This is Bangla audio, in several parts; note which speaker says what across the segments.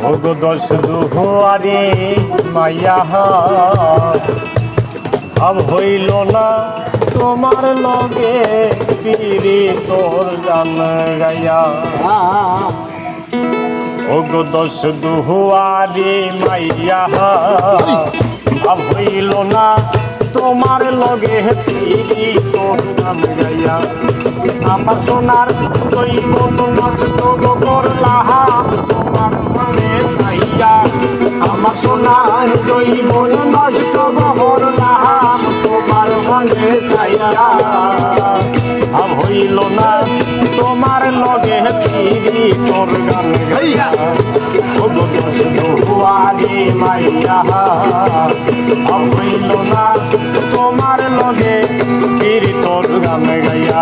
Speaker 1: ওগো দশ দুহুয়ারি মাইয়া ভাব হইল না তোমার লগে পিরি তোর গান গাইয়া। ওগো দশ দুহুয়ারি মাইয়া ভাব হইল না তোমার লগে পিরি তোর গান গাইয়া। আমার সোনার দৈব নষ্ট করলাম তোমার মনে চাইয়া। আমার সোনার দৈব নষ্ট করলাম তোমার মনে চাইয়া। ভাব হইল না তোমার লগে ফিরি তোর গান গাইয়া। ওগো দশ দুহুয়ারি মাইয়া ভাব হইল না তোমার লগে ফিরি তোর গান গাইয়া।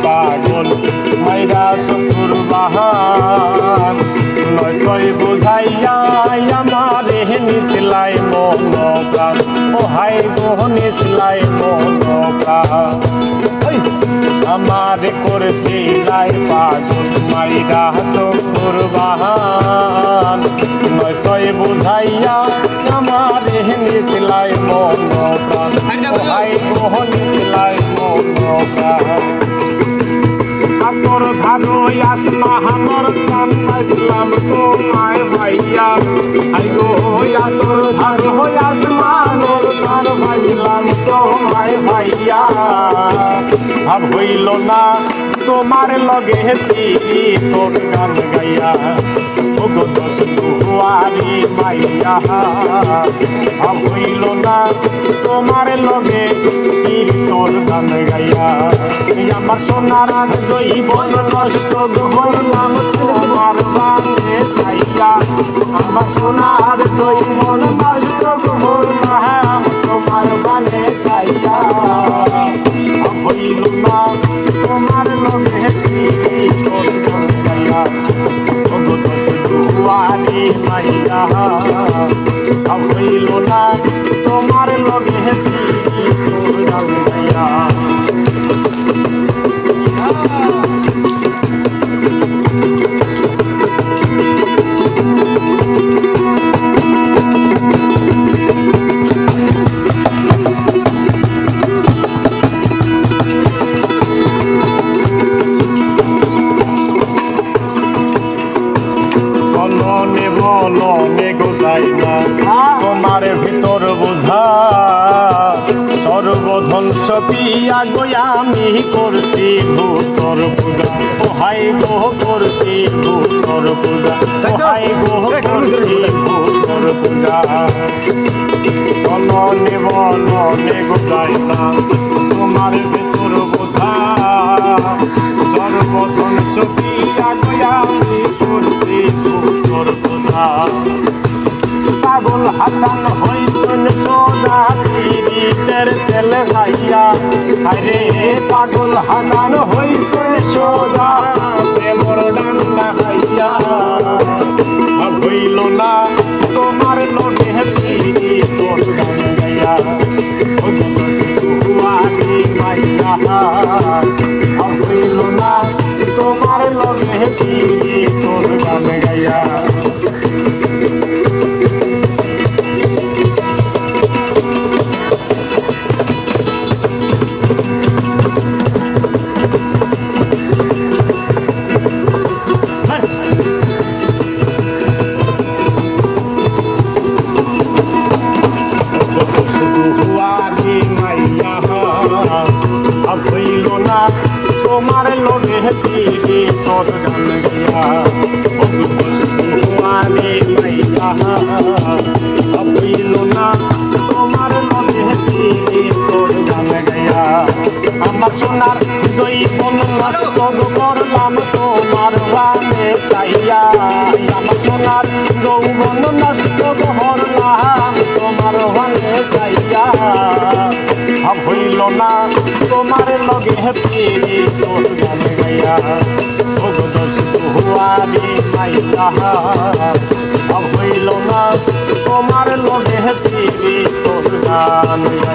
Speaker 1: পাগল মাইরা চতুর বাহান নয় ছয় বুঝাইয়া আমারে নিসলাই মন প্রাণ। ও হাই গো নিসলাই মন প্রাণ। আমারে করেছিলাই পাগল মাইরা চতুর বাহান নয় ছয় বুঝাইয়া আমারে নিসলাই মন প্রাণ। ও হাই গো নিসলাই মন প্রাণ। আতর ধারো আসমা আমার প্রাণ পাইলাম তোমায় ভাইয়া। আই গো আতর ধারো আসমা আমার প্রাণ পাইলাম তোমায় ভাইয়া। ভাব হইল না তোমার লগে ফিরি তোর গান গাইয়া। ওগো দশ দুহুয়ারি মাইয়া ভাব হইল না তোমার লগে ফিরি তোর গান গাইয়া। আমার সোনার দৈব নষ্ট করলাম তোমার বানে চাইয়া। আমার সোনার দৈব নষ্ট করলাম তোমার বানে চাইয়া। হইল না তোমার লগে ফিরি তোর গান গাইয়া। ওগো দশ দুহুয়ারি মাইয়া হইল না তোমার লগে ফিরি তোর গান গাইয়া। বলনে গোজাই না তোমার ভিতর বোঝা সর্বধ্বংস পিয়া গয়া আমি করছি ভূতর পূজা। ও হাই গো করছি ভূতর পূজা। ও হাই গো করছি ভূতর পূজা। বলনে গোজাই না তোমার ভিতর বোঝা সর্বধ্বংস পিয়া গয়া আমি করছি ভূতর পূজা। পাগল হাসান হইছেন সোজা পীড়িতের ছেলে ভাইয়া। আরে পাগল হাসান হইছেন সোজা প্রেমর ডান্ডা ভাইয়া। হইল না তোমার লগে ফিরি তোর গান গাইয়া। ওগো দশ দুহুয়ারি মাইয়া হইল না তোমার লগে ফিরি তোর গান গাইয়া। হইল না তোমার লগে ফিরি তোর গান গাইয়া। ওগো দশ দুহুয়ারি মাইয়া হইল না তোমার লগে ফিরি তোর গান গাইয়া। আমার সোনার দৈব নষ্ট করলাম তোমার বানে চাইয়া। আমার সোনার যৌবন নষ্ট করলাম তোমার বানে চাইয়া। ভাব হইল না তোমার লগে পিরি তোর গান গাইয়া ভগদোষ দুয়ারি মাইয়া ভাব হইল না তোমার লগে পিরি তোর গান গাইয়া।